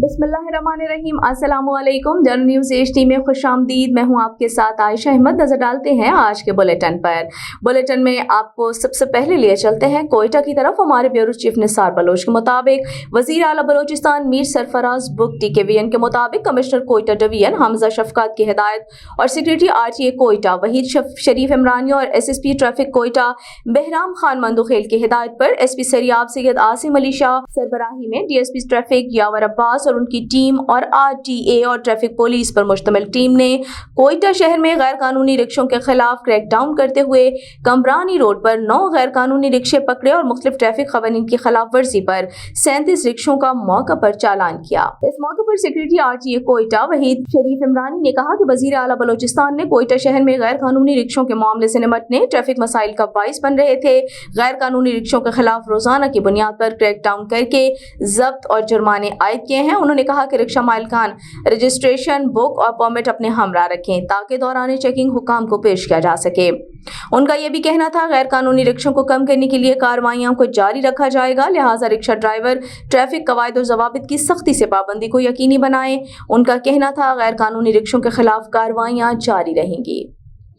बिस्मिल्लाहिर्रहमानिर्रहीम। अस्सलामुअलैकुम। General news HD में खुशामदीद। मैं हूं आपके साथ आयशा अहमद। नजर डालते हैं आज के बुलेटिन पर। बुलेटिन में आपको सबसे पहले लिए चलते हैं कोयटा की तरफ। हमारे ब्यूरो चीफ निसार बलोच के मुताबिक वजीर आला बलोचिस्तान मीर सरफराज बुक TKVN के मुताबिक कमिश्नर कोयटा डिवीजन हमजा शफकात की हिदायत और सेक्रेटरी RTA कोयटा वहीद शरीफ इमरानी और SSP ट्रैफिक कोयटा बहराम खान मंदुखेल की हिदायत पर SP सरियाब सैयद आसिम अली शाह सरबराही में DSP ट्रैफिक यावर अब्बास और उनकी टीम और RTA और ट्रैफिक पुलिस पर मुश्तमिल टीम ने कोयटा शहर में गैर कानूनी रिक्शों के खिलाफ क्रैकडाउन करते हुए कमरानी रोड पर 9 गैर कानूनी रिक्शे पकड़े और मुख्तलिफ ट्रैफिक क़वानीन की खिलाफ वर्जी पर 37 रिक्शों का मौका पर चालान किया। इस मौके पर सेक्रेटरी RTA कोयटा वहीद शरीफ इमरानी ने कहा कि वजीर आला बलोचिस्तान ने कोयटा शहर में गैर कानूनी रिक्शों के मामले से निमटने ट्रैफिक मसाइल का बाइस बन रहे थे। गैर कानूनी रिक्शों के खिलाफ रोजाना की बुनियाद पर क्रैकडाउन करके जब्त और जुर्माने आयद किए हैं। उन्होंने कहा कि रिक्शा मालिकान रजिस्ट्रेशन बुक और परमिट अपने हमरा रखें ताकि दौरान चेकिंग हुकाम को पेश किया जा सके। उनका यह भी कहना था गैर कानूनी रिक्शों को कम करने के लिए कार्रवाइयों को जारी रखा जाएगा, लिहाजा रिक्शा ड्राइवर ट्रैफिक कवायद और ज़वाबित की सख्ती से पाबंदी को यकीनी बनाएं। उनका कहना था गैर कानूनी रिक्शों के खिलाफ कार्रवाइयां जारी रहेंगी।